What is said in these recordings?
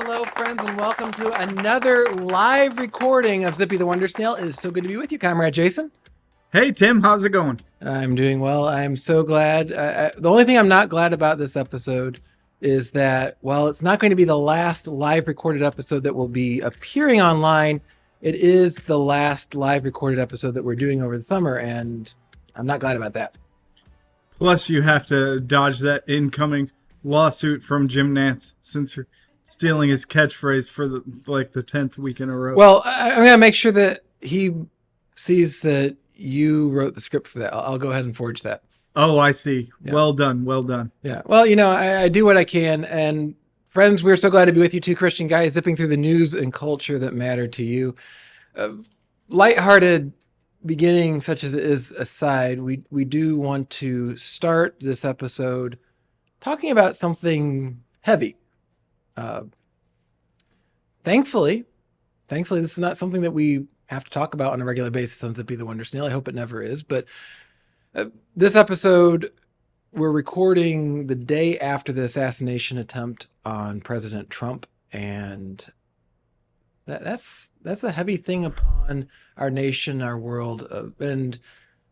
hello, friends, and welcome to another live recording of Zippy the Wonder Snail. It is so good to be with you, Comrade Jason. Hey, Tim, how's it going? I'm doing well. I'm so glad. The only thing I'm not glad about this episode is that, while it's not going to be the last live recorded episode that will be appearing online, it is the last live recorded episode that we're doing over the summer, and I'm not glad about that. Plus, you have to dodge that incoming lawsuit from Jim Nantz since you're stealing his catchphrase for the 10th week in a row. Well, I'm going to make sure that he sees that you wrote the script for that. I'll go ahead and forge that. Oh, I see. Yeah. Well done. Well done. Yeah. Well, I do what I can. And friends, we're so glad to be with you, two Christian guys, zipping through the news and culture that matter to you. Lighthearted beginning such as it is aside, we do want to start this episode talking about something heavy. Thankfully, this is not something that we have to talk about on a regular basis on Zippy the Wonder Snail. I hope it never is. But this episode, we're recording the day after the assassination attempt on President Trump, and that's a heavy thing upon our nation, our world, and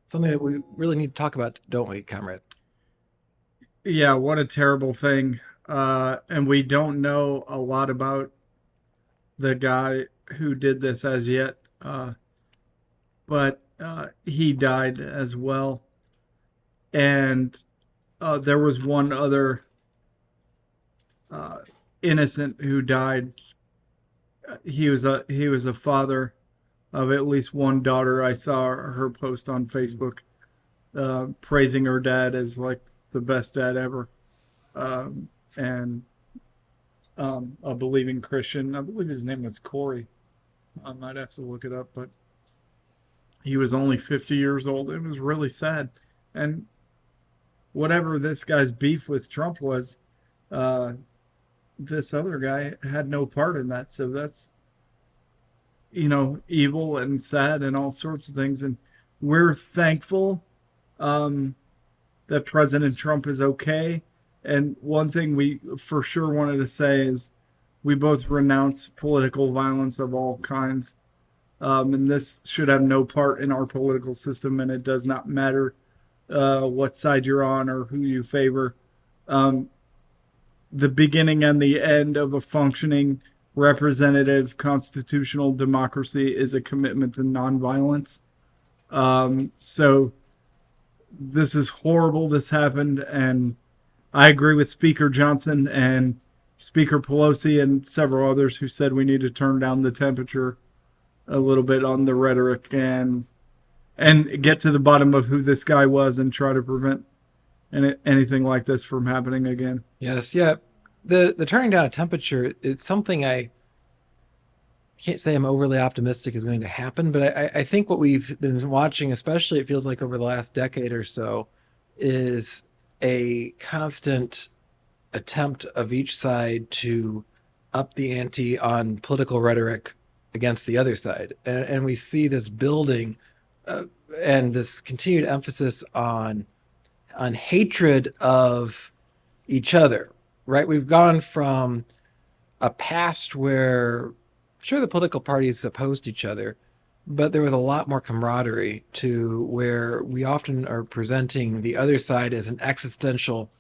something that we really need to talk about, don't we, comrade? Yeah, what a terrible thing. And we don't know a lot about the guy who did this as yet. But he died as well. And there was one other innocent who died. He was a father of at least one daughter. I saw her post on Facebook praising her dad as like the best dad ever, and a believing Christian. I believe his name was Corey. I might have to look it up, but he was only 50 years old. It was really sad. And whatever this guy's beef with Trump was, this other guy had no part in that. So that's, evil and sad and all sorts of things. And we're thankful that President Trump is okay. And one thing we for sure wanted to say is we both renounce political violence of all kinds. And this should have no part in our political system, and it does not matter what side you're on or who you favor. The beginning and the end of a functioning representative constitutional democracy is a commitment to nonviolence. So this is horrible. This happened, and I agree with Speaker Johnson and Speaker Pelosi and several others who said we need to turn down the temperature a little bit on the rhetoric and get to the bottom of who this guy was and try to prevent anything like this from happening again. Yes, yeah. The turning down a temperature, it's something I can't say I'm overly optimistic is going to happen, but I think what we've been watching, especially it feels like over the last decade or so, is a constant attempt of each side to up the ante on political rhetoric against the other side. And we see this building and this continued emphasis on hatred of each other, right? We've gone from a past where, sure, the political parties opposed each other, but there was a lot more camaraderie, to where we often are presenting the other side as an existential,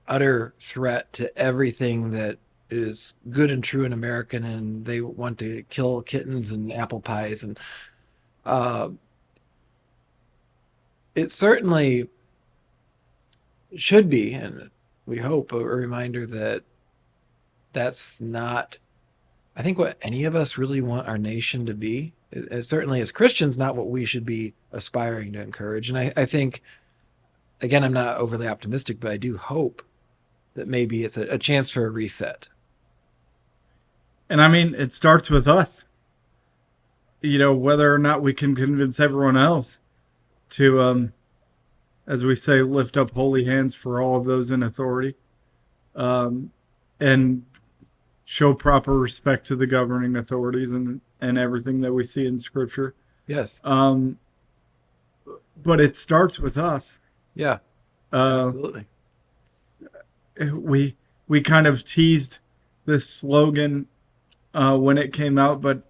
utter threat to everything that is good and true in American, and they want to kill kittens and apple pies. And it certainly should be, and we hope, a reminder that that's not, I think, what any of us really want our nation to be. It certainly, as Christians, not what we should be aspiring to encourage. And I think, again, I'm not overly optimistic, but I do hope that maybe it's a chance for a reset. And I mean, it starts with us. Whether or not we can convince everyone else to, as we say, lift up holy hands for all of those in authority, and show proper respect to the governing authorities and everything that we see in Scripture. Yes. But it starts with us. Yeah. Absolutely. We kind of teased this slogan when it came out, but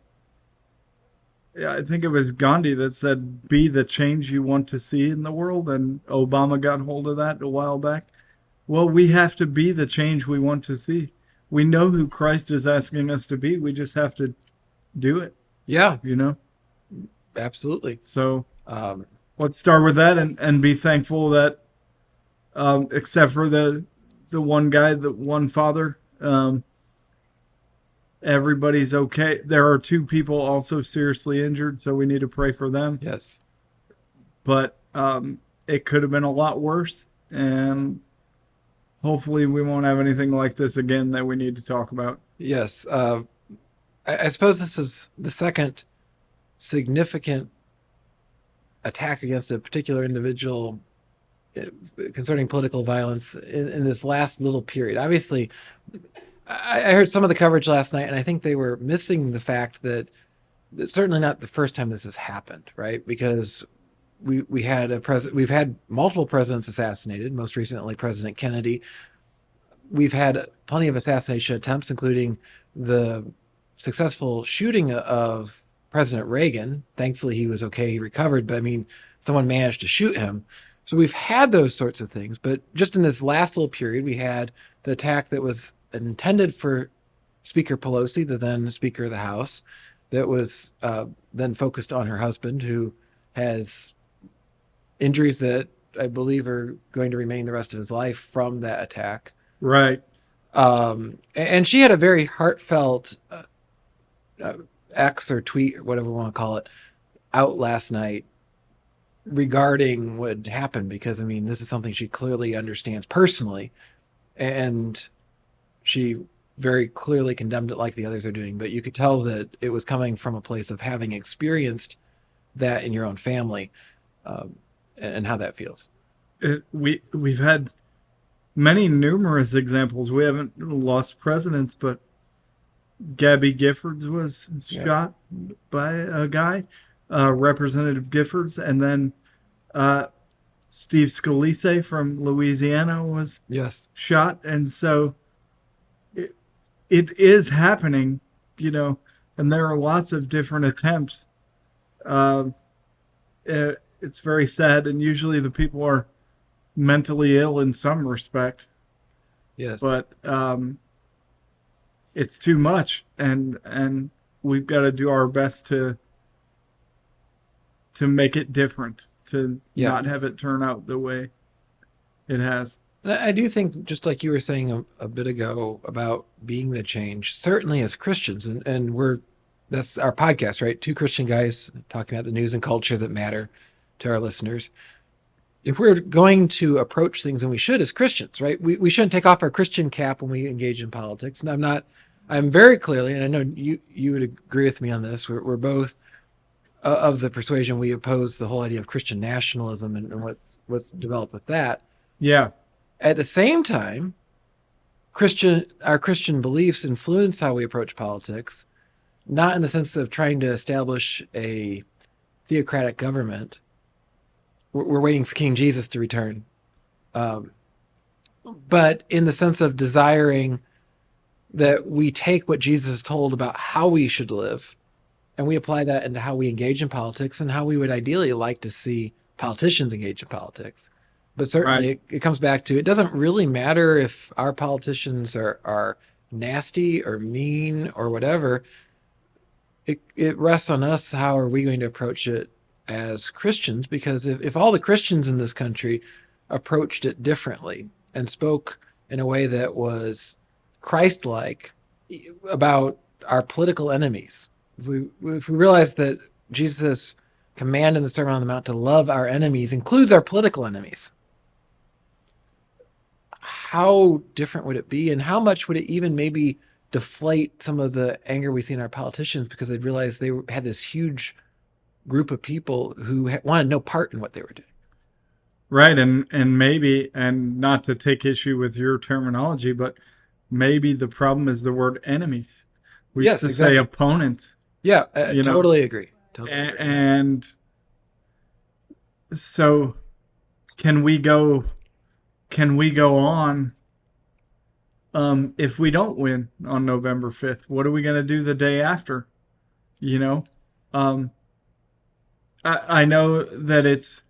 yeah, I think it was Gandhi that said, "Be the change you want to see in the world," and Obama got hold of that a while back. Well, we have to be the change we want to see. We know who Christ is asking us to be. We just have to do it, Yeah, you know? absolutely. So Um, let's start with that and be thankful that, except for the one guy, the one father, everybody's okay. There are two people also seriously injured, so we need to pray for them. yes. But it could have been a lot worse, and hopefully we won't have anything like this again that we need to talk about. Yes. I suppose this is the second significant attack against a particular individual concerning political violence in this last little period. Obviously, I heard some of the coverage last night, and I think they were missing the fact that it's certainly not the first time this has happened, right? Because we've had multiple presidents assassinated, most recently President Kennedy. We've had plenty of assassination attempts, including the successful shooting of President Reagan. Thankfully, he was okay; he recovered. But I mean, someone managed to shoot him. So we've had those sorts of things. But just in this last little period, we had the attack that was intended for Speaker Pelosi, the then Speaker of the House, that was then focused on her husband, who has injuries that I believe are going to remain the rest of his life from that attack. Right. And she had a very heartfelt X or tweet, or whatever we want to call it, out last night regarding what happened, because I mean, this is something she clearly understands personally, and she very clearly condemned it like the others are doing. But you could tell that it was coming from a place of having experienced that in your own family, and how that feels. We've had numerous examples. We haven't lost presidents, but Gabby Giffords was shot by a guy, Representative Giffords, and then Steve Scalise from Louisiana was Yes. shot, and so it is happening, and there are lots of different attempts. It's very sad, and usually the people are mentally ill in some respect, Yes. but it's too much, and we've got to do our best to make it different, to not have it turn out the way it has. And I do think, just like you were saying a bit ago about being the change, certainly as Christians, and that's our podcast, right? Two Christian guys talking about the news and culture that matter to our listeners. If we're going to approach things, and we should as Christians, right? We shouldn't take off our Christian cap when we engage in politics. And I'm very clearly, and I know you would agree with me on this, we're both of the persuasion we oppose the whole idea of Christian nationalism and what's developed with that. Yeah. At the same time, our Christian beliefs influence how we approach politics, not in the sense of trying to establish a theocratic government. We're waiting for King Jesus to return. But in the sense of desiring that we take what Jesus told about how we should live, and we apply that into how we engage in politics and how we would ideally like to see politicians engage in politics. But certainly it comes back to, it doesn't really matter if our politicians are nasty or mean or whatever. It rests on us. How are we going to approach it as Christians? Because if all the Christians in this country approached it differently and spoke in a way that was Christ-like about our political enemies, if we realize that Jesus' command in the Sermon on the Mount to love our enemies includes our political enemies, how different would it be? And how much would it even maybe deflate some of the anger we see in our politicians, because they'd realize they had this huge group of people who wanted no part in what they were doing. Right. And maybe, and not to take issue with your terminology, but maybe the problem is the word enemies. We used to say opponents. Yeah, totally agree. Totally agree. And so can we go on if we don't win on November 5th? What are we going to do the day after? You know, um, I know that it's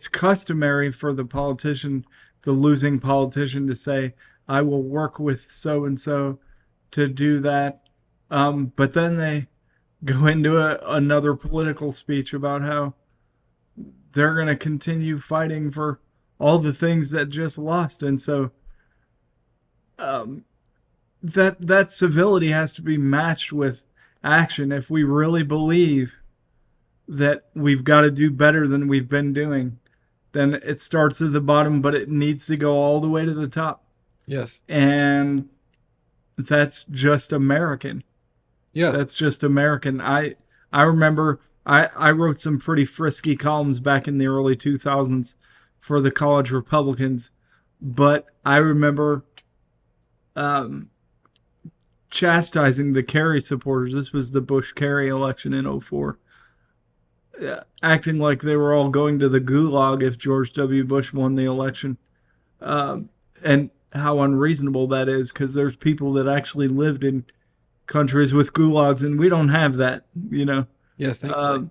customary for the losing politician, to say, "I will work with so and so to do that," but then they go into another political speech about how they're going to continue fighting for all the things that just lost, and so um, that civility has to be matched with action if we really believe that we've got to do better than we've been doing. Then it starts at the bottom, but it needs to go all the way to the top. Yes. And that's just American. Yeah. That's just American. I remember I wrote some pretty frisky columns back in the early 2000s for the College Republicans, but I remember um, chastising the Kerry supporters. This was the Bush-Kerry election in '04, acting like they were all going to the gulag if George W. Bush won the election, and how unreasonable that is, because there's people that actually lived in countries with gulags, and we don't have that, you know. Yes. Thankfully.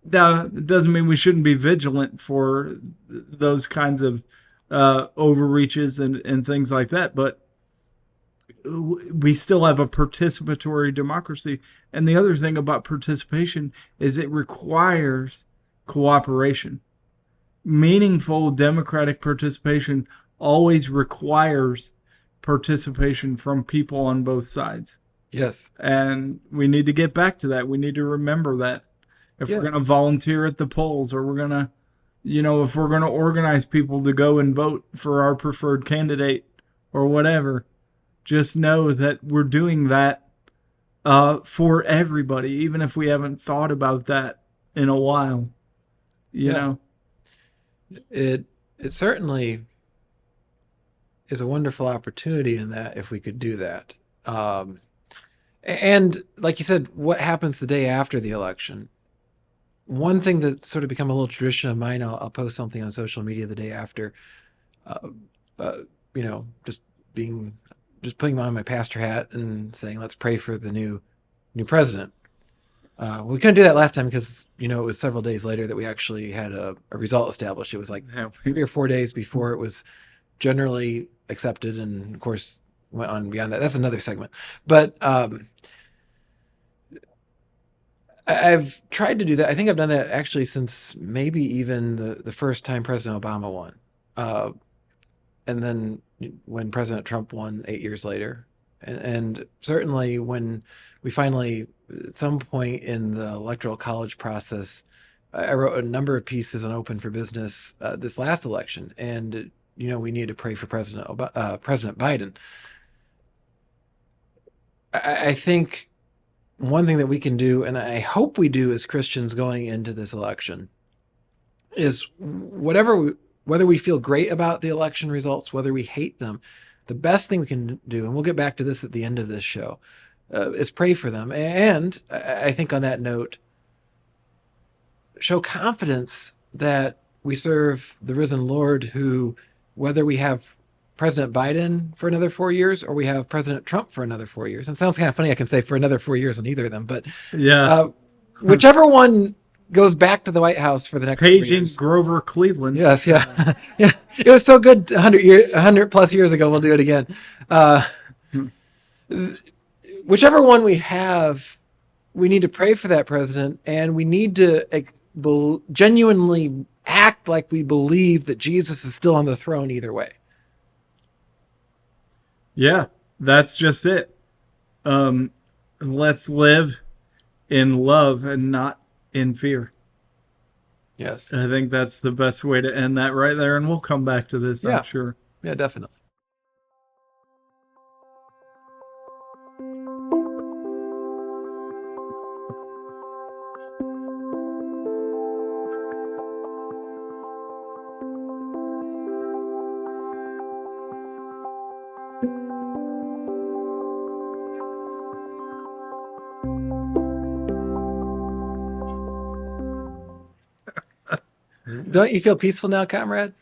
Now, it doesn't mean we shouldn't be vigilant for those kinds of overreaches and things like that, but we still have a participatory democracy. And the other thing about participation is it requires cooperation. Meaningful democratic participation always requires participation from people on both sides. Yes. And we need to get back to that. We need to remember that. If we're going to volunteer at the polls, or we're going to, if we're going to organize people to go and vote for our preferred candidate or whatever, just know that we're doing that for everybody, even if we haven't thought about that in a while. You know? It certainly is a wonderful opportunity in that, if we could do that. And like you said, what happens the day after the election? One thing that sort of become a little tradition of mine, I'll post something on social media the day after, just putting on my pastor hat and saying, let's pray for the new president. We couldn't do that last time because, it was several days later that we actually had a result established. It was like 3 or 4 days before it was generally accepted. And of course, went on beyond that. That's another segment. But I've tried to do that. I think I've done that actually since maybe even the first time President Obama won. And then when President Trump won 8 years later. And certainly when we finally, at some point in the Electoral College process, I wrote a number of pieces on Open for Business this last election. And, we need to pray for President Biden. I think one thing that we can do, and I hope we do as Christians going into this election, is whether we feel great about the election results, whether we hate them, the best thing we can do, and we'll get back to this at the end of this show, is pray for them. And I think on that note, show confidence that we serve the risen Lord who, whether we have President Biden for another 4 years or we have President Trump for another 4 years. And it sounds kind of funny I can say for another 4 years on either of them, but whichever one goes back to the White House for the next 4 years. Paging Grover Cleveland. Yes, yeah. Yeah. It was so good 100 plus years ago. We'll do it again. Whichever one we have, we need to pray for that president, and we need to genuinely act like we believe that Jesus is still on the throne either way. Yeah, that's just it. Let's live in love and not in fear. Yes. I think that's the best way to end that right there, and we'll come back to this, I'm sure. Yeah, definitely. Don't you feel peaceful now, comrade?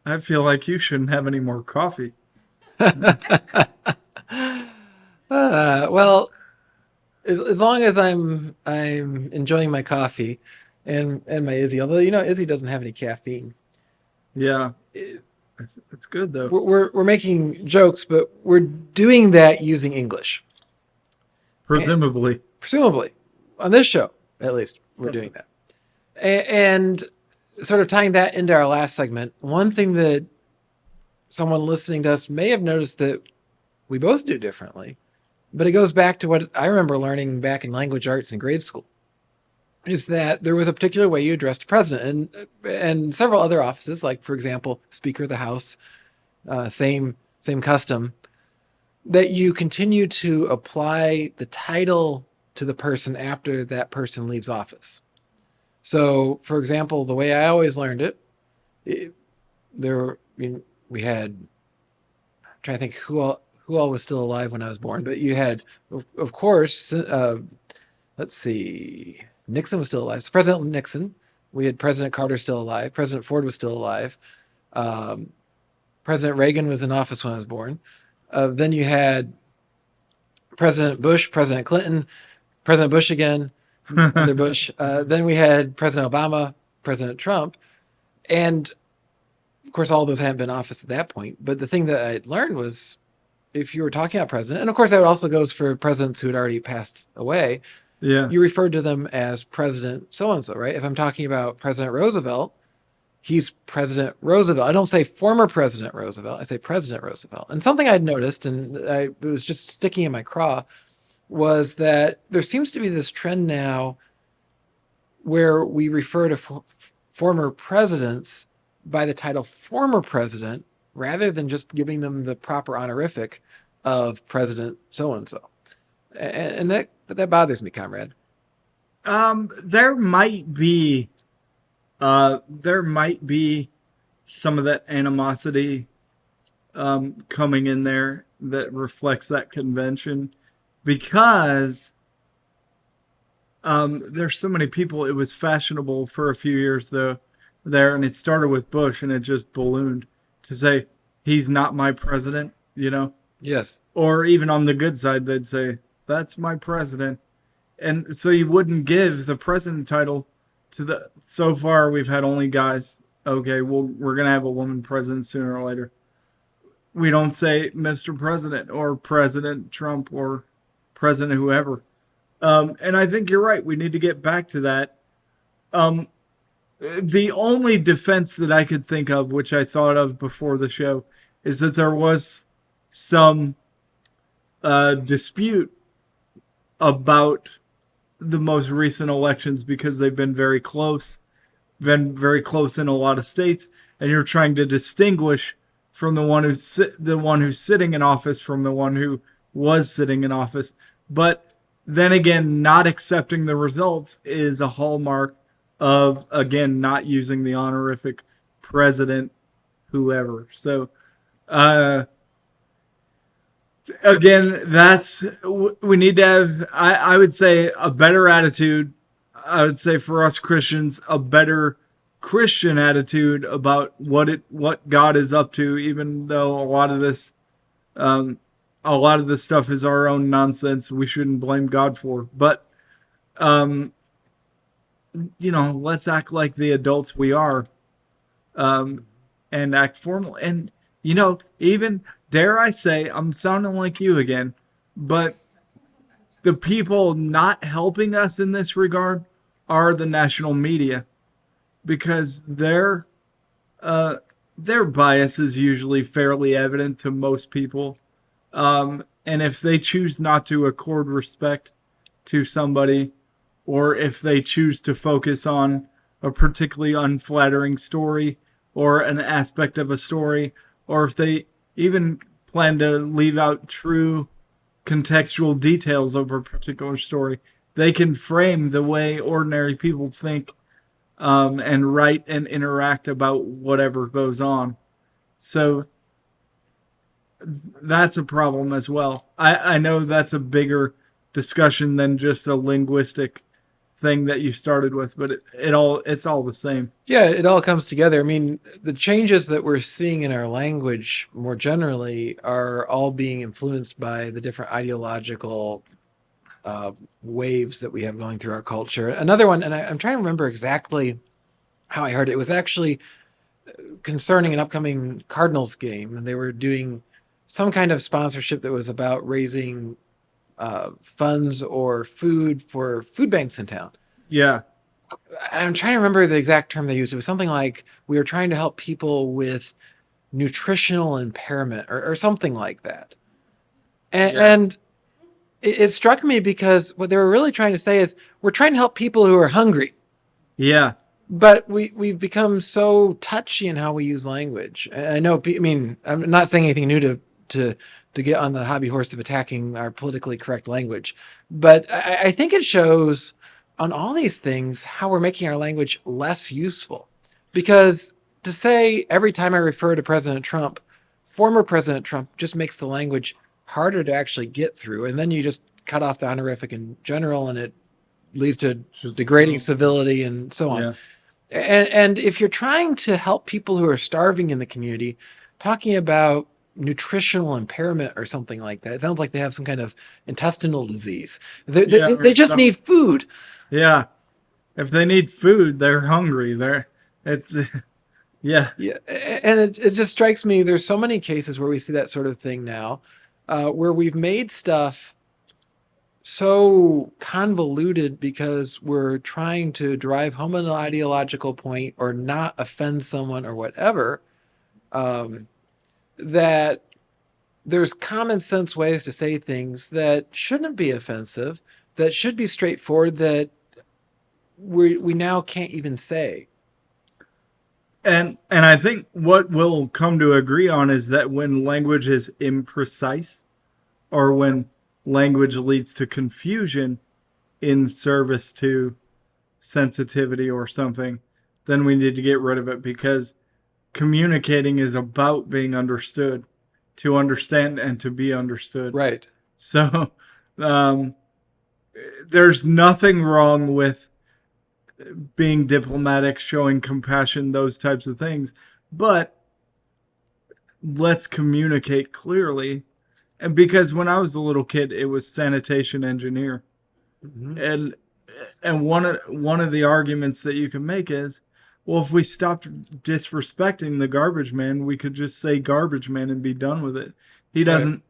I feel like you shouldn't have any more coffee. Well, as long as I'm enjoying my coffee and my Izzy, although Izzy doesn't have any caffeine. Yeah, It- it's good though. we're making jokes, but we're doing that using English. And Presumably. presumably, on this show, at least, we're doing that. And sort of tying that into our last segment, one thing that someone listening to us may have noticed that we both do differently, but it goes back to what I remember learning back in language arts in grade school, is that there was a particular way you addressed a president, and several other offices, like for example, Speaker of the House, same custom, that you continue to apply the title to the person after that person leaves office. So, for example, the way I always learned it there, I mean, we had, I'm trying to think who all was still alive when I was born, but you had, of course, let's see, Nixon was still alive. So President Nixon, we had President Carter still alive. President Ford was still alive. Um, President Reagan was in office when I was born. Then you had President Bush, President Clinton, President Bush again, another Bush. Then we had President Obama, President Trump, and of course, all those hadn't been in office at that point. But the thing that I learned was, if you were talking about president, and of course that also goes for presidents who had already passed away, Yeah. you referred to them as President so and so, right? If I'm talking about President Roosevelt, he's President Roosevelt. I don't say former President Roosevelt. I say President Roosevelt. And something I'd noticed, and it was just sticking in my craw, was that there seems to be this trend now where we refer to former presidents by the title former president rather than just giving them the proper honorific of President so and so. And that bothers me, comrade. There might be some of that animosity coming in there that reflects that convention, because there's so many people. It was fashionable for a few years though there, and it started with Bush and it just ballooned to say he's not my president, Yes. or even on the good side they'd say that's my president. And so you wouldn't give the president title to the. So far, we've had only guys. Okay, well, we're gonna have a woman president sooner or later. We don't say Mr. President or President Trump or President whoever. And I think you're right. We need to get back to that. The only defense that I could think of, which I thought of before the show, is that there was some dispute about the most recent elections because they've been very close, in a lot of states, and you're trying to distinguish from the one who's sitting in office from the one who was sitting in office. But then again, not accepting the results is a hallmark of, again, not using the honorific president whoever. So again, we need to have, I would say, a better attitude. I would say for us Christians, a better Christian attitude about what God is up to, even though a lot of this stuff is our own nonsense we shouldn't blame God for. But let's act like the adults we are, and act formal. And even, dare I say, I'm sounding like you again, but the people not helping us in this regard are the national media, because their bias is usually fairly evident to most people. And if they choose not to accord respect to somebody, or if they choose to focus on a particularly unflattering story or an aspect of a story, or if they even plan to leave out true contextual details of a particular story, they can frame the way ordinary people think, and write and interact about whatever goes on. So that's a problem as well. I know that's a bigger discussion than just a linguistic thing that you started with, but it's all the same. Yeah, it all comes together. I mean, the changes that we're seeing in our language more generally are all being influenced by the different ideological waves that we have going through our culture. Another one, and I'm trying to remember exactly how I heard it. It was actually concerning an upcoming Cardinals game, and they were doing some kind of sponsorship that was about raising funds or food for food banks in town. Yeah. I'm trying to remember the exact term they used. It was something like we were trying to help people with nutritional impairment or something like that. Yeah. And it struck me because what they were really trying to say is we're trying to help people who are hungry. Yeah. But we've become so touchy in how we use language. I know. I mean, I'm not saying anything new to get on the hobby horse of attacking our politically correct language, but I think it shows on all these things how we're making our language less useful. Because to say every time I refer to President Trump, former President Trump, just makes the language harder to actually get through, and then you just cut off the honorific in general, and it leads to Just degrading civility and so on. yeah. And if you're trying to help people who are starving in the community, talking about nutritional impairment or something like that, it sounds like they have some kind of intestinal disease. Yeah. They just need food. Yeah. If they need food, they're hungry. It's yeah. Yeah, and it just strikes me there's so many cases where we see that sort of thing now, where we've made stuff so convoluted because we're trying to drive home an ideological point or not offend someone or whatever, um, that there's common sense ways to say things that shouldn't be offensive, that should be straightforward, that we now can't even say. And I think what we'll come to agree on is that when language is imprecise or when language leads to confusion in service to sensitivity or something, then we need to get rid of it because communicating is about being understood, to understand and to be understood. Right. So um, there's nothing wrong with being diplomatic, showing compassion, those types of things. But let's communicate clearly. And because when I was a little kid, it was sanitation engineer. Mm-hmm. And one of the arguments that you can make is, well, if we stopped disrespecting the garbage man, we could just say garbage man and be done with it. He doesn't. Right.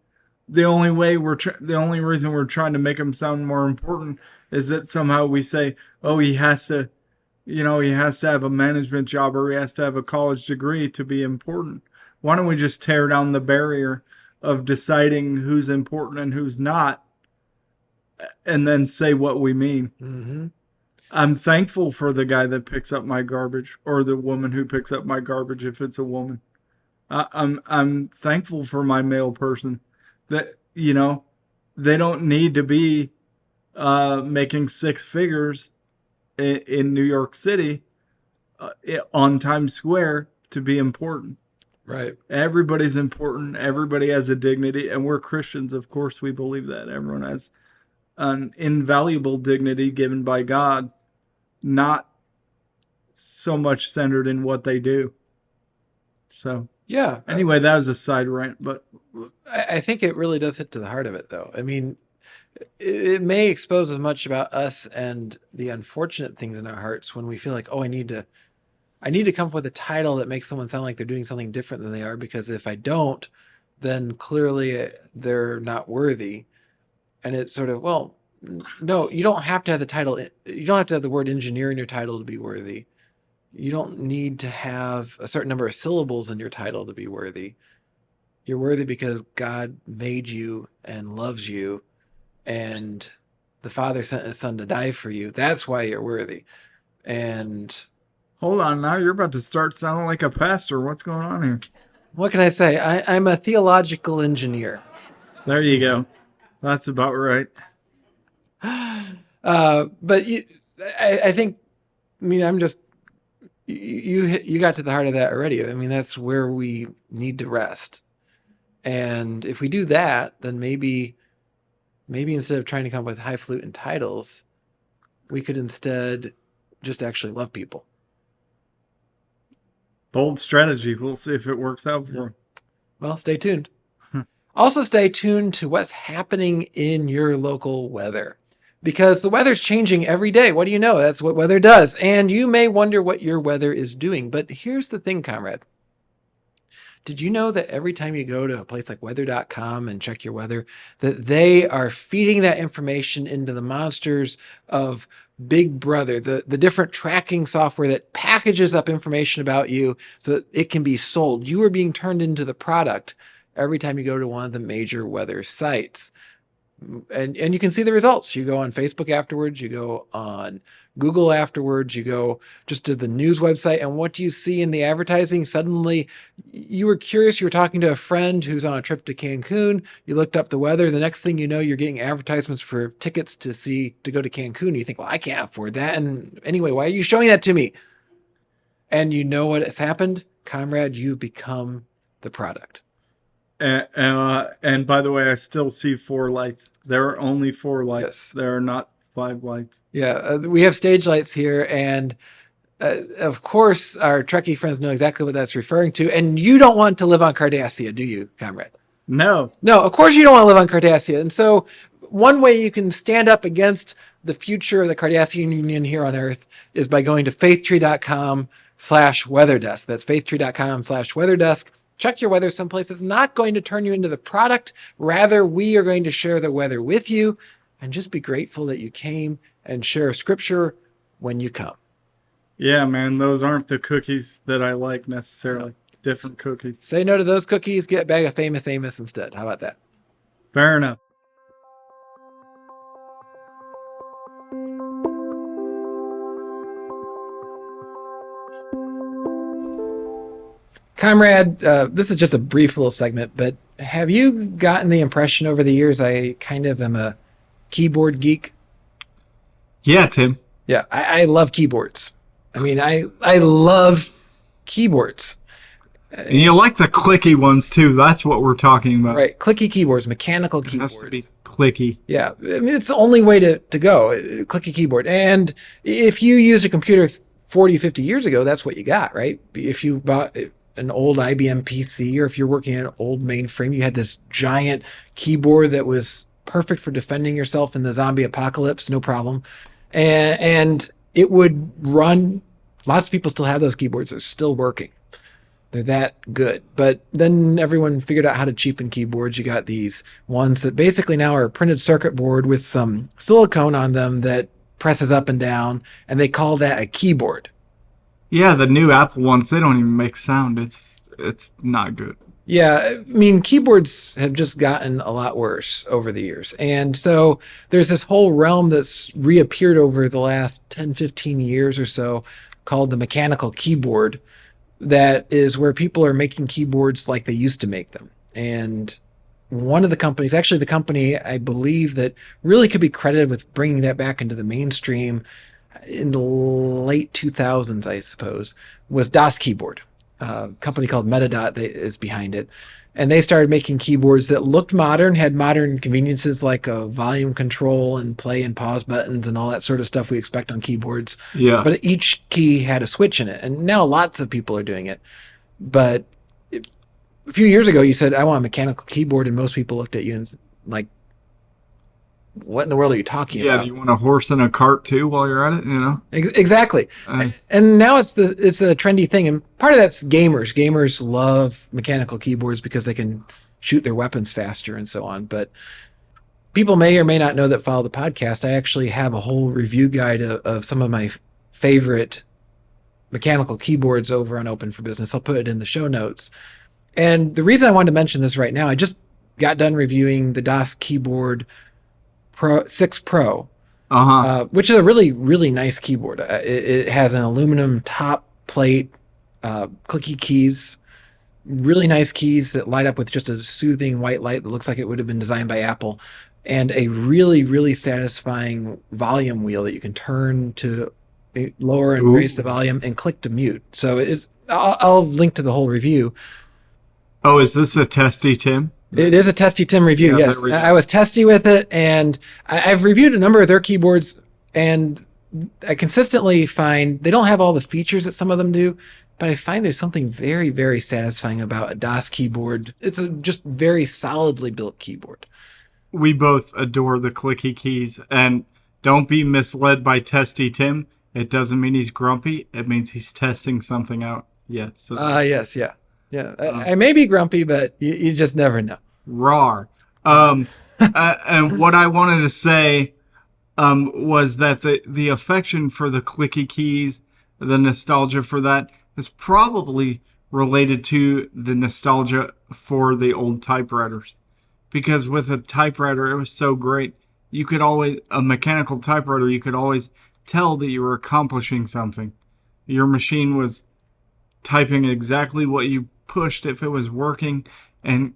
The only reason we're trying to make him sound more important is that somehow we say, oh, he has to have a management job or he has to have a college degree to be important. Why don't we just tear down the barrier of deciding who's important and who's not and then say what we mean? Mm-hmm. I'm thankful for the guy that picks up my garbage or the woman who picks up my garbage if it's a woman. I'm thankful for my male person that, they don't need to be making six figures in New York City on Times Square to be important. Right. Everybody's important. Everybody has a dignity. And we're Christians. Of course, we believe that. Everyone has an invaluable dignity given by God, not so much centered in what they do. So, yeah. Anyway, that was a side rant, but I think it really does hit to the heart of it, though. I mean, it may expose as much about us and the unfortunate things in our hearts when we feel like, oh, I need to come up with a title that makes someone sound like they're doing something different than they are, because if I don't, then clearly they're not worthy. And it's sort of, well, no, you don't have to have the title. You don't have to have the word engineer in your title to be worthy. You don't need to have a certain number of syllables in your title to be worthy. You're worthy because God made you and loves you, and the Father sent his Son to die for you. That's why you're worthy. And hold on, now you're about to start sounding like a pastor. What's going on here? what can I say? I'm a theological engineer. There you go. That's about right. But I think, I mean, I'm just, you got to the heart of that already. I mean, that's where we need to rest. And if we do that, then maybe instead of trying to come up with highfalutin titles, we could instead just actually love people. Bold strategy. We'll see if it works out for him. Well, stay tuned. Also, stay tuned to what's happening in your local weather, because the weather's changing every day. What do you know? That's what weather does. And you may wonder what your weather is doing. But here's the thing, comrade. Did you know that every time you go to a place like weather.com and check your weather, that they are feeding that information into the monsters of Big Brother, the different tracking software that packages up information about you so that it can be sold? You are being turned into the product every time you go to one of the major weather sites. And you can see the results. You go on Facebook afterwards, you go on Google afterwards, you go just to the news website, and what do you see in the advertising? Suddenly you were curious, you were talking to a friend who's on a trip to Cancun, you looked up the weather, the next thing you know, you're getting advertisements for tickets to go to Cancun. You think, well, I can't afford that. And anyway, why are you showing that to me? And you know what has happened? Comrade, you've become the product. And by the way, I still see 4 lights. There are only 4 lights. Yes. There are not 5 lights. Yeah, we have stage lights here, and of course, our Trekkie friends know exactly what that's referring to. And you don't want to live on Cardassia, do you, comrade? No. No, of course you don't want to live on Cardassia. And so one way you can stand up against the future of the Cardassian Union here on Earth is by going to faithtree.com/weatherdesk. That's faithtree.com/weatherdesk. Check your weather someplace. It's not going to turn you into the product. Rather, we are going to share the weather with you, and just be grateful that you came and share scripture when you come. Yeah, man, those aren't the cookies that I like necessarily. Different cookies. Say no to those cookies. Get a bag of Famous Amos instead. How about that? Fair enough. Comrade, this is just a brief little segment, but have you gotten the impression over the years I kind of am a keyboard geek? Yeah, Tim. Yeah, I love keyboards. I mean, I love keyboards. And you like the clicky ones too. That's what we're talking about. Right, clicky keyboards, mechanical It keyboards. has to be clicky. Yeah, I mean, it's the only way to go, clicky keyboard. And if you used a computer 40, 50 years ago, that's what you got, right? If you bought an old IBM PC, or if you're working in an old mainframe, you had this giant keyboard that was perfect for defending yourself in the zombie apocalypse, no problem. And it would run. Lots of people still have those keyboards. They're still working. They're that good. But then everyone figured out how to cheapen keyboards. You got these ones that basically now are a printed circuit board with some silicone on them that presses up and down, and they call that a keyboard. Yeah, the new Apple ones, they don't even make sound. It's not good. Yeah, I mean, keyboards have just gotten a lot worse over the years. And so there's this whole realm that's reappeared over the last 10, 15 years or so called the mechanical keyboard. That is where people are making keyboards like they used to make them. And one of the companies, actually the company I believe that really could be credited with bringing that back into the mainstream in the late 2000s, I suppose, was Das Keyboard. A company called Metadot that is behind it. And they started making keyboards that looked modern, had modern conveniences like a volume control and play and pause buttons and all that sort of stuff we expect on keyboards. Yeah. But each key had a switch in it. And now lots of people are doing it. But a few years ago, you said, I want a mechanical keyboard. And most people looked at you and like, what in the world are you talking Yeah, about? do you want a horse and a cart too while you're at it, you know? Exactly. And now it's a trendy thing. And part of that's gamers. Gamers love mechanical keyboards because they can shoot their weapons faster and so on. But people may or may not know that follow the podcast. I actually have a whole review guide of some of my favorite mechanical keyboards over on Open for Business. I'll put it in the show notes. And the reason I wanted to mention this right now, I just got done reviewing the Das Keyboard 6 Pro, which is a really, really nice keyboard. It has an aluminum top plate, clicky keys, really nice keys that light up with just a soothing white light that looks like it would have been designed by Apple, and a really, really satisfying volume wheel that you can turn to lower and raise the volume and click to mute. So I'll link to the whole review. Oh, is this a testy, Tim? It is a Testy Tim review, Yeah, yes. I was testy with it, and I've reviewed a number of their keyboards, and I consistently find they don't have all the features that some of them do, but I find there's something very, very satisfying about a DOS keyboard. It's a just very solidly built keyboard. We both adore the clicky keys, and don't be misled by Testy Tim. It doesn't mean he's grumpy. It means he's testing something out. Yeah. So Yes, yeah. Yeah. I may be grumpy, but you just never know. rar. And what I wanted to say was that the affection for the clicky keys, the nostalgia for that, is probably related to the nostalgia for the old typewriters. Because with a typewriter, it was so great. You could always, a mechanical typewriter, you could always tell that you were accomplishing something. Your machine was typing exactly what you pushed if it was working, and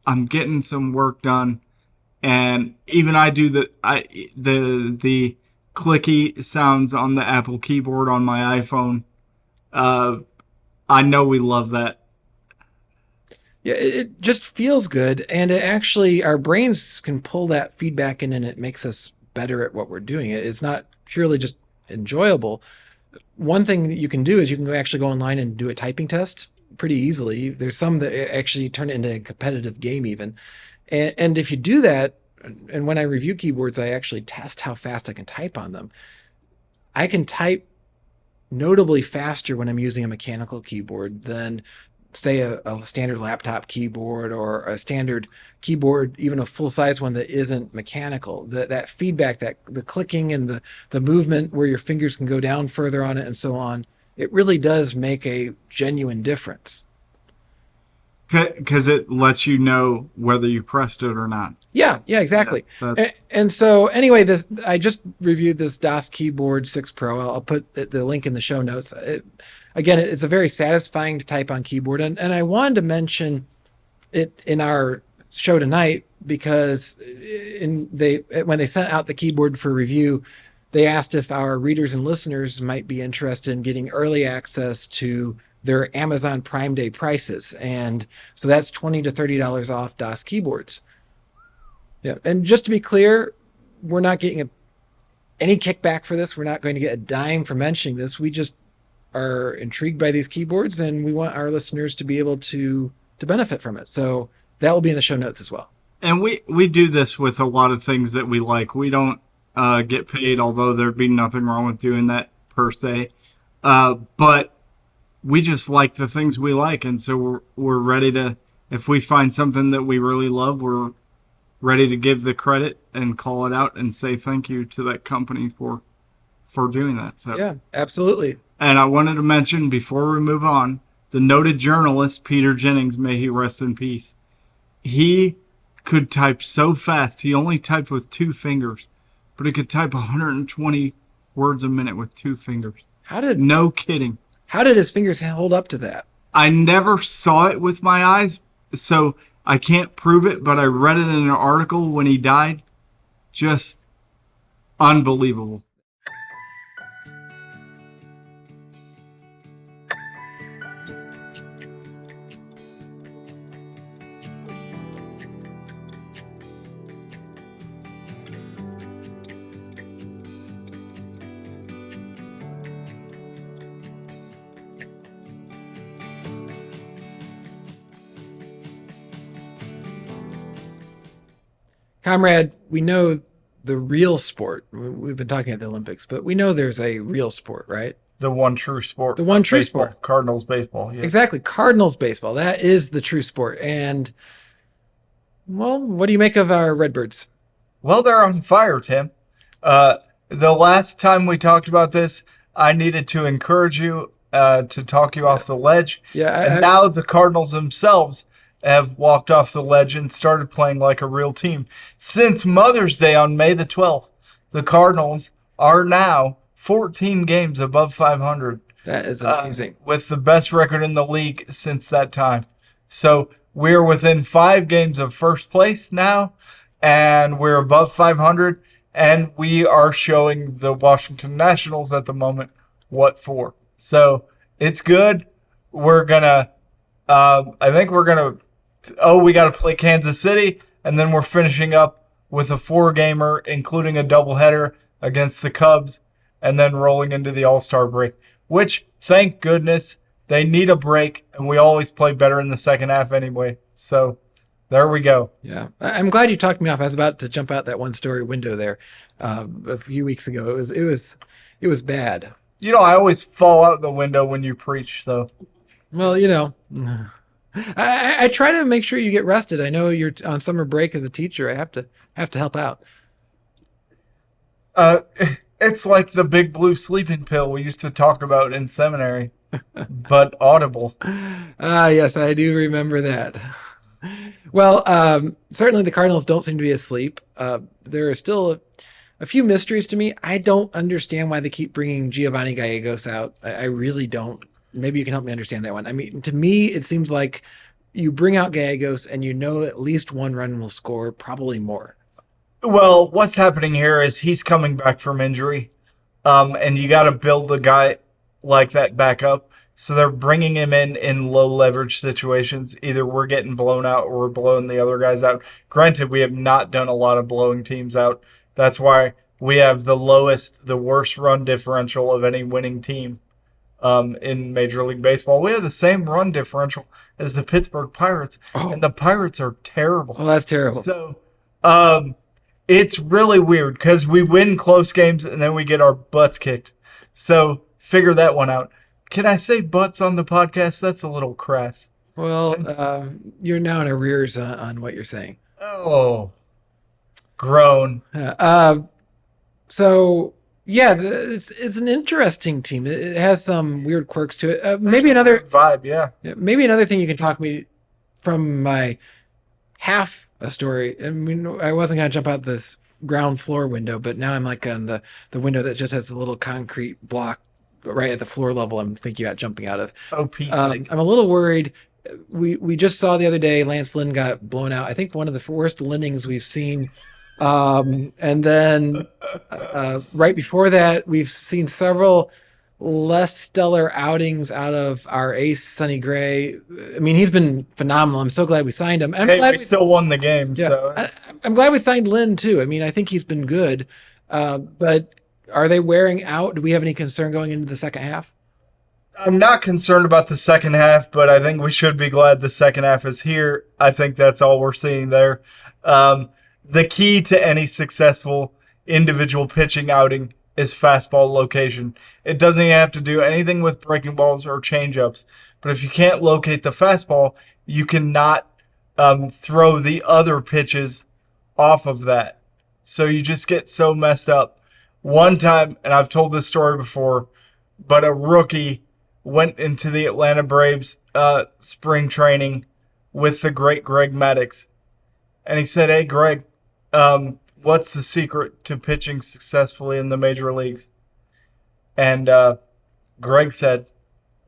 I'm getting some work done. And even I do the clicky sounds on the Apple keyboard on my iPhone. I know we love that. Yeah, it just feels good, and it actually our brains can pull that feedback in, and it makes us better at what we're doing. It's not purely just enjoyable. One thing that you can do is you can actually go online and do a typing test pretty easily. There's some that actually turn it into a competitive game even. And if you do that, and when I review keyboards, I actually test how fast I can type on them. I can type notably faster when I'm using a mechanical keyboard than, say, a standard laptop keyboard or a standard keyboard, even a full-size one that isn't mechanical. That feedback, that the clicking and the movement where your fingers can go down further on it and so on, it really does make a genuine difference. Because it lets you know whether you pressed it or not. Yeah, exactly. Yeah, and so anyway, I just reviewed this DOS Keyboard 6 Pro. I'll put the link in the show notes. Again, it's a very satisfying to type on keyboard. And I wanted to mention it in our show tonight because when they sent out the keyboard for review, they asked if our readers and listeners might be interested in getting early access to their Amazon Prime Day prices. And so that's $20 to $30 off DOS keyboards. Yeah. And just to be clear, we're not getting any kickback for this. We're not going to get a dime for mentioning this. We just are intrigued by these keyboards, and we want our listeners to be able to benefit from it. So that will be in the show notes as well. And we do this with a lot of things that we like. We don't get paid, although there'd be nothing wrong with doing that per se. But we just like the things we like, and so we're ready to, if we find something that we really love, we're ready to give the credit and call it out and say thank you to that company for doing that. So yeah, absolutely. And I wanted to mention before we move on, the noted journalist Peter Jennings, may he rest in peace. He could type so fast. He only typed with 2 fingers, but he could type 120 words a minute with 2 fingers. No kidding. How did his fingers hold up to that? I never saw it with my eyes, so I can't prove it, but I read it in an article when he died. Just unbelievable. Comrade, we know the real sport. We've been talking at the Olympics, but we know there's a real sport, right? The one true sport. The one true baseball. sport. Cardinals baseball. Yeah. Exactly. Cardinals baseball. That is the true sport. And, well, what do you make of our Redbirds? Well, they're on fire, Tim. The last time we talked about this, I needed to encourage you to talk you off the ledge. Yeah. And now the Cardinals themselves have walked off the ledge and started playing like a real team. Since Mother's Day on May the 12th, the Cardinals are now 14 games above 500. That is amazing. With the best record in the league since that time. So we're within 5 games of first place now, and we're above 500, and we are showing the Washington Nationals at the moment what for. So it's good. We're going to, I think we're going to, we got to play Kansas City, and then we're finishing up with a 4-gamer, including a doubleheader against the Cubs. and then rolling into the All-Star break, which, thank goodness, they need a break, and we always play better in the second half anyway. So there we go. Yeah, I'm glad you talked me off. I was about to jump out that one-story window there a few weeks ago. It was bad. You know, I always fall out the window when you preach, so. Well, you know, I try to make sure you get rested. I know you're on summer break as a teacher. I have to help out. It's like the big blue sleeping pill we used to talk about in seminary, but audible. Ah, yes, I do remember that. Well, certainly the Cardinals don't seem to be asleep. There are still a few mysteries to me. I don't understand why they keep bringing Giovanni Gallegos out. I really don't. Maybe you can help me understand that one. I mean, to me, it seems like you bring out Gallegos and you know at least one run will score, probably more. Well, what's happening here is he's coming back from injury, and you got to build the guy like that back up. So they're bringing him in low leverage situations. Either we're getting blown out or we're blowing the other guys out. Granted, we have not done a lot of blowing teams out. That's why we have the worst run differential of any winning team in Major League Baseball. We have the same run differential as the Pittsburgh Pirates, and the Pirates are terrible. Oh, that's terrible. So, it's really weird because we win close games and then we get our butts kicked. So figure that one out. Can I say butts on the podcast? That's a little crass. Well, you're now in arrears on what you're saying. Oh, grown. So yeah, it's an interesting team. It has some weird quirks to it. Maybe another vibe, yeah. Maybe another thing you can talk me from my half a story. I mean, I wasn't gonna jump out this ground floor window, but now I'm like on the window that just has a little concrete block right at the floor level. I'm thinking about jumping out of. Oh, Pete. I'm a little worried. We just saw the other day Lance Lynn got blown out. I think one of the worst Linnings we've seen. And then right before that, we've seen several less stellar outings out of our ace, Sonny Gray. I mean, he's been phenomenal. I'm so glad we signed him. And we still won the game. Yeah, So I'm glad we signed Lynn too. I mean, I think he's been good. But are they wearing out? Do we have any concern going into the second half? I'm not concerned about the second half, but I think we should be glad the second half is here. I think that's all we're seeing there. The key to any successful individual pitching outing is fastball location. It doesn't even have to do anything with breaking balls or changeups. But if you can't locate the fastball, you cannot throw the other pitches off of that. So you just get so messed up. One time, and I've told this story before, but a rookie went into the Atlanta Braves spring training with the great Greg Maddux. And he said, "Hey, Greg, what's the secret to pitching successfully in the major leagues?" And Greg said,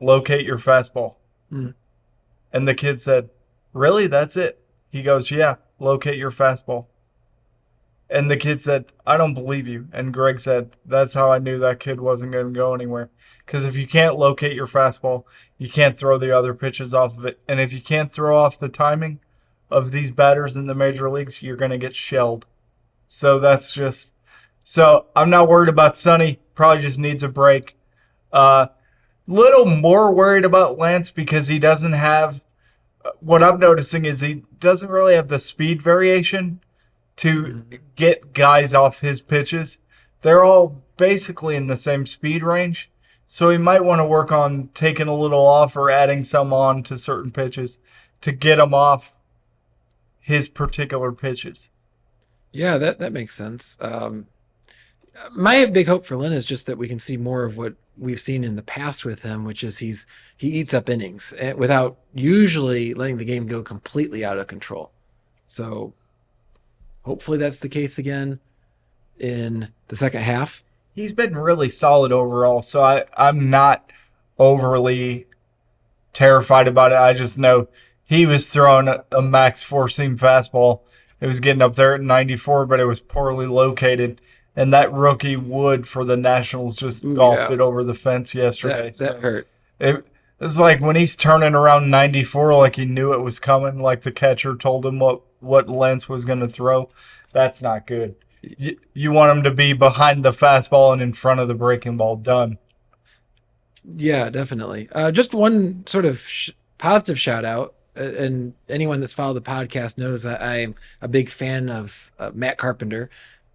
"Locate your fastball." And the kid said, "Really? That's it?" He goes, "Yeah, locate your fastball." And the kid said, "I don't believe you." And Greg said, "That's how I knew that kid wasn't going to go anywhere. Because if you can't locate your fastball, you can't throw the other pitches off of it. And if you can't throw off the timing of these batters in the major leagues, you're going to get shelled." So that's just... So I'm not worried about Sonny. Probably just needs a break. Little more worried about Lance because he doesn't have... What I'm noticing is he doesn't really have the speed variation to get guys off his pitches. They're all basically in the same speed range. So he might want to work on taking a little off or adding some on to certain pitches to get him off his particular pitches. Yeah, that makes sense. My big hope for Lynn is just that we can see more of what we've seen in the past with him, which is he eats up innings without usually letting the game go completely out of control. So hopefully that's the case again in the second half. He's been really solid overall, so I'm not overly terrified about it. I just know he was throwing a max four-seam fastball. It was getting up there at 94, but it was poorly located. And that rookie Wood for the Nationals just golfed it over the fence yesterday. That hurt. It's like when he's turning around 94 like he knew it was coming, like the catcher told him what Lance was going to throw. That's not good. You want him to be behind the fastball and in front of the breaking ball. Done. Yeah, definitely. Just one sort of positive shout out, and anyone that's followed the podcast knows I'm a big fan of Matt Carpenter.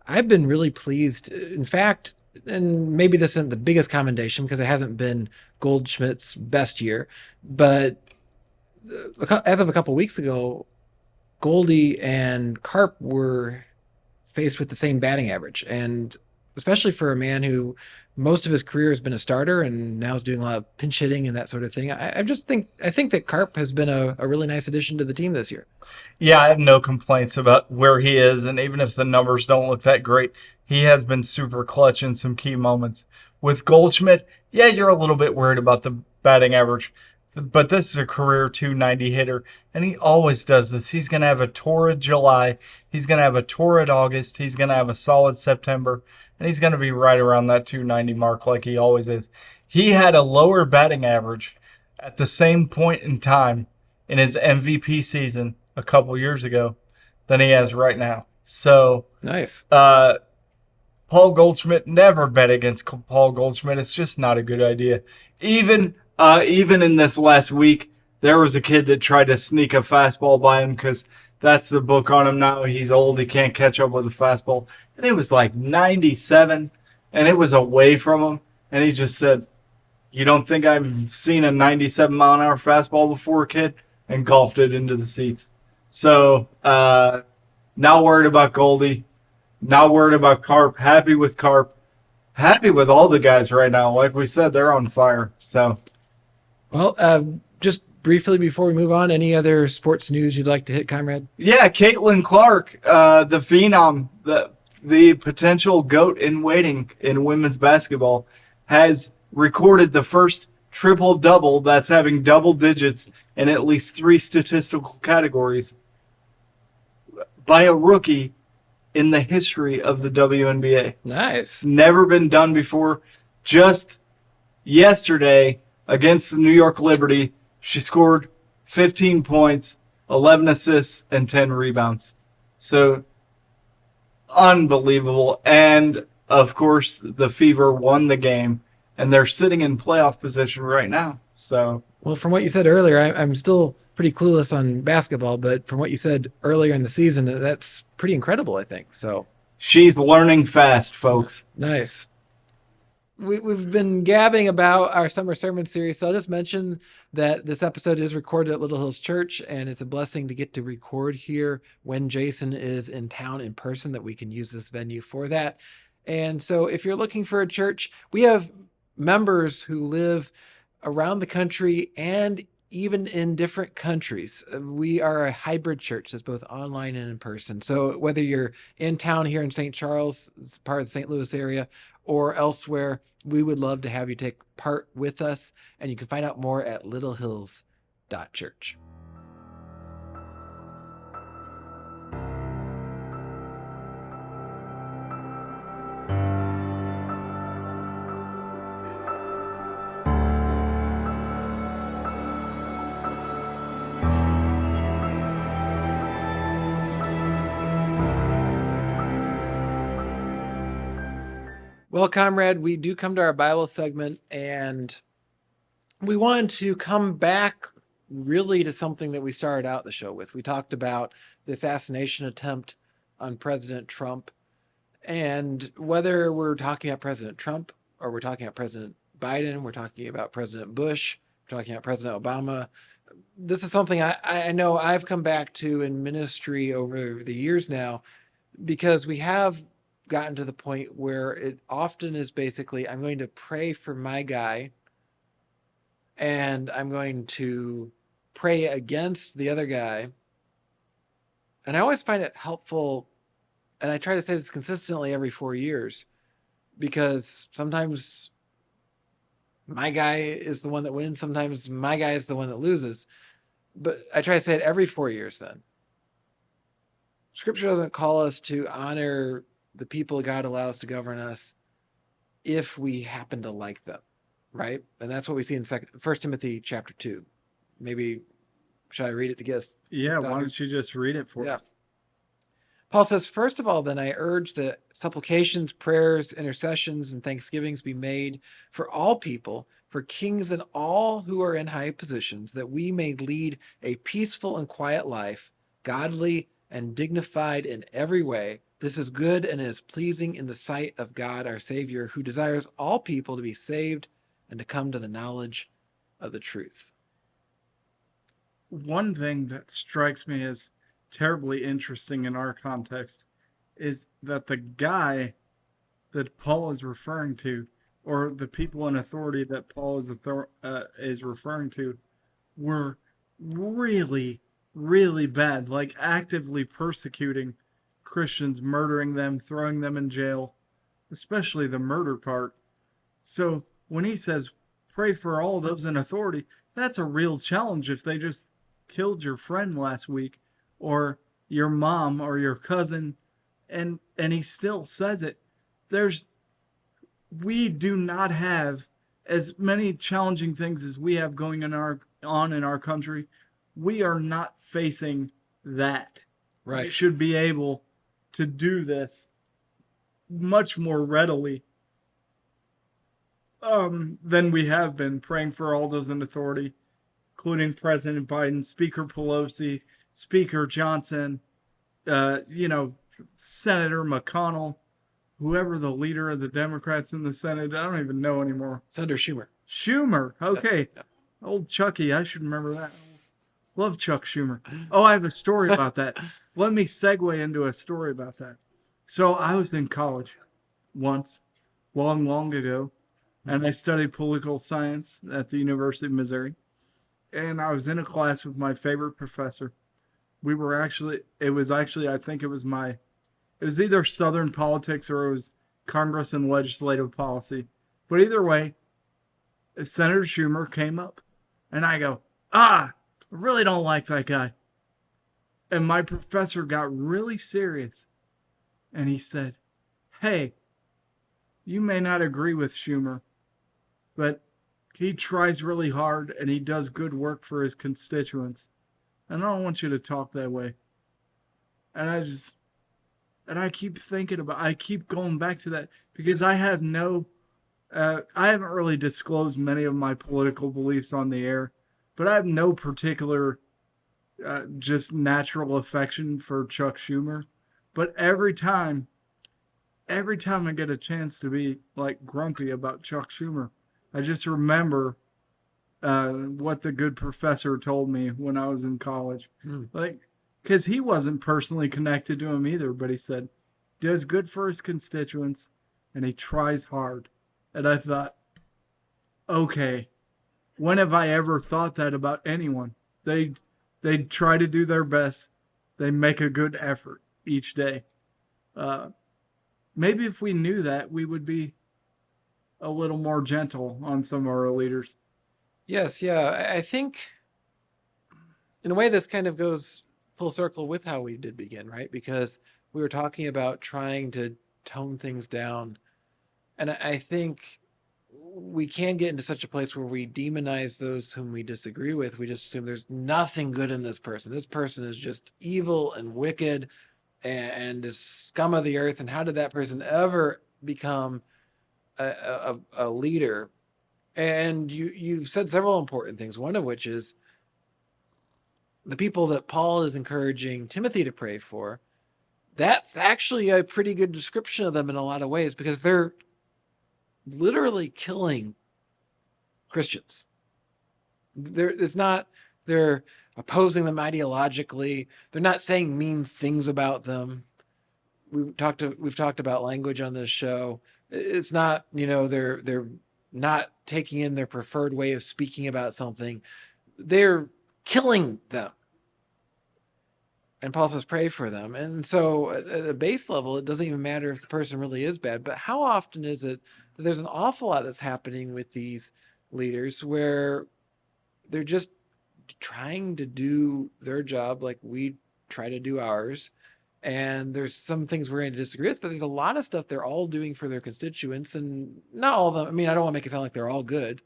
I've been really pleased. In fact, and maybe this isn't the biggest commendation because it hasn't been Goldschmidt's best year, but as of a couple weeks ago, Goldie and Carp were faced with the same batting average. And especially for a man who most of his career has been a starter and now is doing a lot of pinch hitting and that sort of thing, I think that Carp has been a really nice addition to the team this year. Yeah, I have no complaints about where he is, and even if the numbers don't look that great, he has been super clutch in some key moments. With Goldschmidt, yeah, you're a little bit worried about the batting average, but this is a career 290 hitter, and he always does this. He's going to have a torrid July, he's going to have a torrid August, he's going to have a solid September, and he's going to be right around that 290 mark like he always is. He had a lower batting average at the same point in time in his MVP season a couple years ago than he has right now. So Nice. Paul Goldschmidt, never bet against Paul Goldschmidt. It's just not a good idea. Even in this last week, there was a kid that tried to sneak a fastball by him because that's the book on him now. He's old. He can't catch up with a fastball. And it was like 97, and it was away from him. And he just said, "You don't think I've seen a 97-mile-an-hour fastball before, kid?" And golfed it into the seats. So, not worried about Goldie. Not worried about Carp. Happy with Carp. Happy with all the guys right now. Like we said, they're on fire. So, Well, just briefly before we move on, any other sports news you'd like to hit, comrade? yeah, Caitlin Clark, the phenom, the potential GOAT in waiting in women's basketball, has recorded the first triple double that's having double digits in at least 3 statistical categories by a rookie in the history of the WNBA. Nice. Never been done before. Just yesterday against the New York Liberty, she scored 15 points, 11 assists, and 10 rebounds. So unbelievable. And of course, the Fever won the game, and they're sitting in playoff position right now. So, Well, from what you said earlier, I'm still pretty clueless on basketball, but from what you said earlier in the season, that's pretty incredible, I think. So she's learning fast, folks. nice. We've been gabbing about our summer sermon series, so I'll just mention that this episode is recorded at Little Hills Church, and it's a blessing to get to record here when Jason is in town in person, that we can use this venue for that. And so if you're looking for a church, we have members who live around the country and even in different countries. We are a hybrid church that's both online and in person. So whether you're in town here in St. Charles, it's part of the St. Louis area, or elsewhere, we would love to have you take part with us. And you can find out more at littlehills.church. Well, comrade, we do come to our Bible segment, and we wanted to come back really to something that we started out the show with. We talked about the assassination attempt on President Trump, and whether we're talking about President Trump or we're talking about President Biden, we're talking about President Bush, we're talking about President Obama. This is something I know I've come back to in ministry over the years now, because we have gotten to the point where it often is basically, I'm going to pray for my guy and I'm going to pray against the other guy. And I always find it helpful, and I try to say this consistently every 4 years, because sometimes my guy is the one that wins, sometimes my guy is the one that loses. But I try to say it every 4 years then. Scripture doesn't call us to honor the people God allows to govern us if we happen to like them, right? And that's what we see in 1 Timothy chapter 2. Maybe, shall I read it to get us? Yeah, why don't you just read it for us? Paul says, first of all, then I urge that supplications, prayers, intercessions, and thanksgivings be made for all people, for kings and all who are in high positions, that we may lead a peaceful and quiet life, godly and dignified in every way. This is good and is pleasing in the sight of God our Savior, who desires all people to be saved and to come to the knowledge of the truth. One thing that strikes me as terribly interesting in our context is that the guy that Paul is referring to, or the people in authority that Paul is referring to, were really, really bad, like actively persecuting Christians, murdering them, throwing them in jail, especially the murder part. So when he says, pray for all those in authority, that's a real challenge if they just killed your friend last week or your mom or your cousin, and he still says it. We do not have as many challenging things as we have going on in our country. We are not facing that. Right. We should be able to do this much more readily than we have been, praying for all those in authority, including President Biden, Speaker Pelosi, Speaker Johnson, Senator McConnell, whoever the leader of the Democrats in the Senate. I don't even know anymore. Senator Schumer. Schumer. Okay. Yeah. Old Chucky. I should remember that. Love Chuck Schumer. Oh, I have a story about that. Let me segue into a story about that. So I was in college once, long, long ago, and I studied political science at the University of Missouri. And I was in a class with my favorite professor. It was either Southern politics or it was Congress and legislative policy. But either way, Senator Schumer came up. And I go, I really don't like that guy. And my professor got really serious. And he said, hey, you may not agree with Schumer, but he tries really hard and he does good work for his constituents. And I don't want you to talk that way. And I keep going back to that because I haven't really disclosed many of my political beliefs on the air, but I have no particular just natural affection for Chuck Schumer. But every time I get a chance to be like grumpy about Chuck Schumer, I just remember what the good professor told me when I was in college. Like, because he wasn't personally connected to him either, but he said, does good for his constituents, and he tries hard. And I thought, okay, when have I ever thought that about anyone? They try to do their best. They make a good effort each day. Maybe if we knew that, we would be a little more gentle on some of our leaders. Yes, yeah. I think in a way this kind of goes full circle with how we did begin, right? Because we were talking about trying to tone things down. And I think we can get into such a place where we demonize those whom we disagree with. We just assume there's nothing good in this person. This person is just evil and wicked and is scum of the earth. And how did that person ever become a leader? And you've said several important things, one of which is the people that Paul is encouraging Timothy to pray for. That's actually a pretty good description of them in a lot of ways, because they're literally killing Christians. They're opposing them ideologically. They're not saying mean things about them. We've talked about language on this show. It's not, they're not taking in their preferred way of speaking about something. They're killing them. And Paul says, pray for them. And so at a base level, it doesn't even matter if the person really is bad. But how often is it that there's an awful lot that's happening with these leaders where they're just trying to do their job like we try to do ours? And there's some things we're going to disagree with, but there's a lot of stuff they're all doing for their constituents, and not all of them. I mean, I don't want to make it sound like they're all good.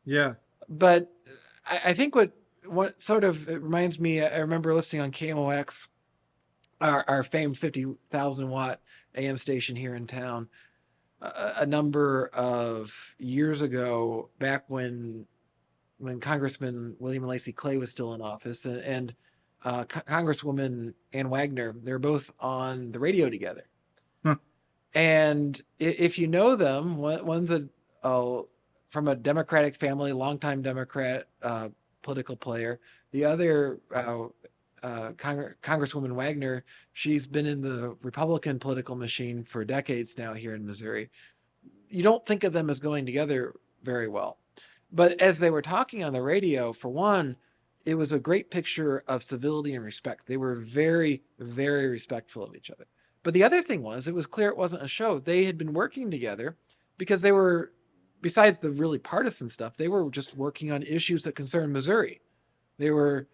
Yeah. But I think what sort of, it reminds me, I remember listening on KMOX our famed 50,000 watt AM station here in town, a number of years ago, back when Congressman William Lacey Clay was still in office, and Congresswoman Ann Wagner, they're both on the radio together. Huh. And if you know them, one's from a Democratic family, longtime Democrat political player. The other, Congresswoman Wagner, she's been in the Republican political machine for decades now here in Missouri. You don't think of them as going together very well. But as they were talking on the radio, for one, it was a great picture of civility and respect. They were very, very respectful of each other. But the other thing was, it was clear it wasn't a show. They had been working together because they were, besides the really partisan stuff, they were just working on issues that concern Missouri. They were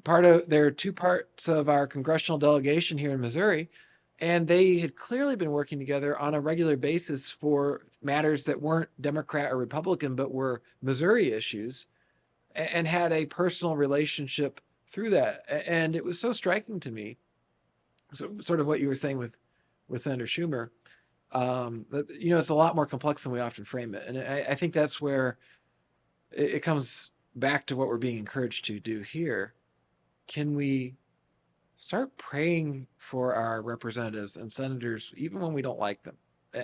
they're two parts of our congressional delegation here in Missouri, and they had clearly been working together on a regular basis for matters that weren't Democrat or Republican, but were Missouri issues, and had a personal relationship through that. And it was so striking to me, so sort of what you were saying with Senator Schumer, that, it's a lot more complex than we often frame it. And I think that's where it comes back to what we're being encouraged to do here. Can we start praying for our representatives and senators, even when we don't like them,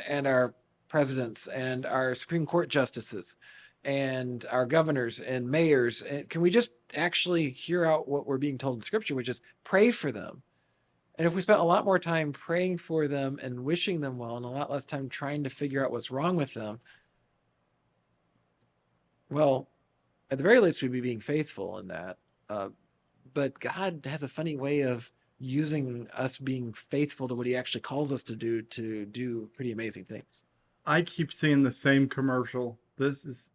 and our presidents and our Supreme Court justices and our governors and mayors? And can we just actually hear out what we're being told in Scripture, which is pray for them? And if we spent a lot more time praying for them and wishing them well, and a lot less time trying to figure out what's wrong with them, well, at the very least, we'd be being faithful in that. But God has a funny way of using us being faithful to what he actually calls us to do pretty amazing things. I keep seeing the same commercial. This is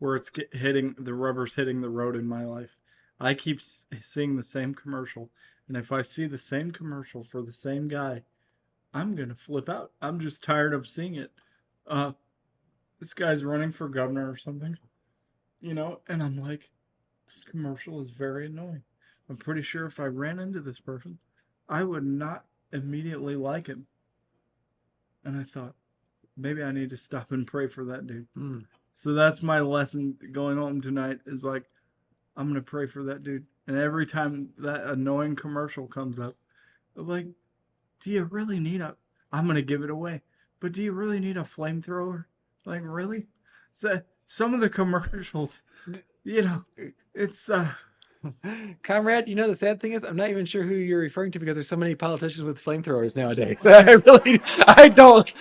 where it's hitting, the rubber's hitting the road in my life. I keep seeing the same commercial. And if I see the same commercial for the same guy, I'm going to flip out. I'm just tired of seeing it. This guy's running for governor or something, and I'm like, this commercial is very annoying. I'm pretty sure if I ran into this person, I would not immediately like him. And I thought, maybe I need to stop and pray for that dude. So that's my lesson going home tonight, is like, I'm going to pray for that dude. And every time that annoying commercial comes up, I'm like, do you really need I'm going to give it away, but do you really need a flamethrower? Like, really? So, some of the commercials, it's... Comrade, the sad thing is, I'm not even sure who you're referring to, because there's so many politicians with flamethrowers nowadays. I don't.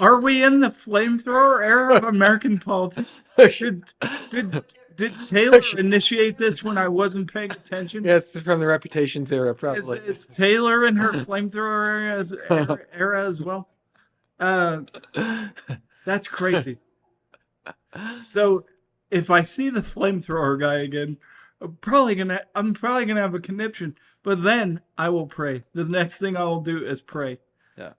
Are we in the flamethrower era of American politics? Did Taylor initiate this when I wasn't paying attention? Yes, from the Reputations era, probably. Is Taylor in her flamethrower era as well? That's crazy. So if I see the flamethrower guy again, I'm probably gonna have a conniption, but then I will pray. The next thing I will do is pray. Yeah.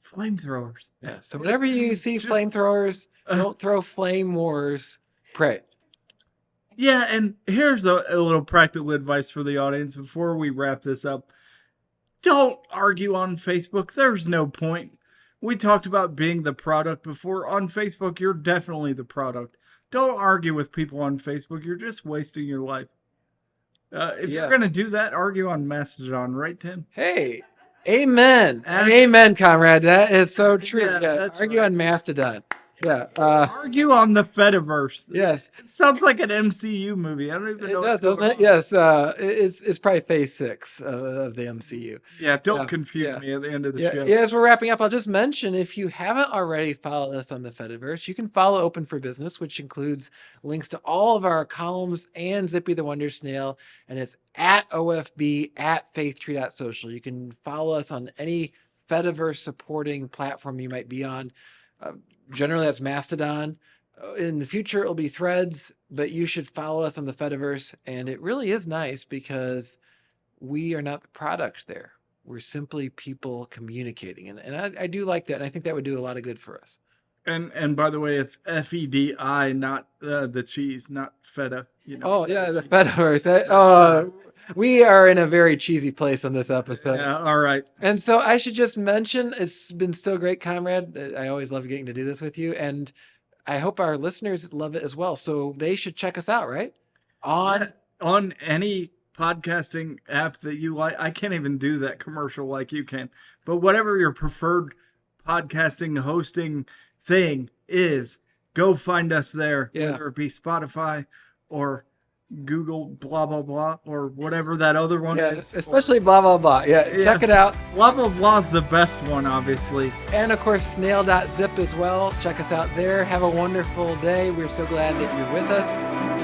Flamethrowers. Yeah. So whenever you see flamethrowers, don't throw flame wars. Pray. Yeah, and here's a little practical advice for the audience before we wrap this up. Don't argue on Facebook. There's no point. We talked about being the product before. On Facebook, you're definitely the product. Don't argue with people on Facebook. You're just wasting your life. If you're going to do that, argue on Mastodon, right, Tim? Hey, amen. Amen, comrade. That is so true. Yeah, argue on Mastodon. Yeah. Argue on the Fediverse. Yes. It sounds like an MCU movie. I don't even know. It does, doesn't it? Yes. It's probably phase 6 of the MCU. Yeah. Don't confuse me at the end of the show. Yeah. As we're wrapping up, I'll just mention, if you haven't already followed us on the Fediverse, you can follow Open for Business, which includes links to all of our columns and Zippy the Wonder Snail. And it's at OFB at faithtree.social. You can follow us on any Fediverse supporting platform you might be on. Generally, that's Mastodon. In the future, it'll be Threads, but you should follow us on the Fediverse. And it really is nice, because we are not the product there. We're simply people communicating. And I do like that. And I think that would do a lot of good for us. And by the way, it's FEDI, not the cheese, not feta. You know. Oh yeah, the Fediverse. We are in a very cheesy place on this episode. Yeah, all right. And so I should just mention, it's been so great, comrade. I always love getting to do this with you, and I hope our listeners love it as well. So they should check us out, right? On any podcasting app that you like. I can't even do that commercial like you can. But whatever your preferred podcasting hosting thing is, go find us there. Yeah. Whether it be Spotify or Google blah blah blah or whatever that other one Yeah, is. especially blah blah blah. Yeah, check it out. Blah blah blah's the best one, obviously. And of course, snail.zip as well. Check us out there. Have a wonderful day. We're so glad that you're with us.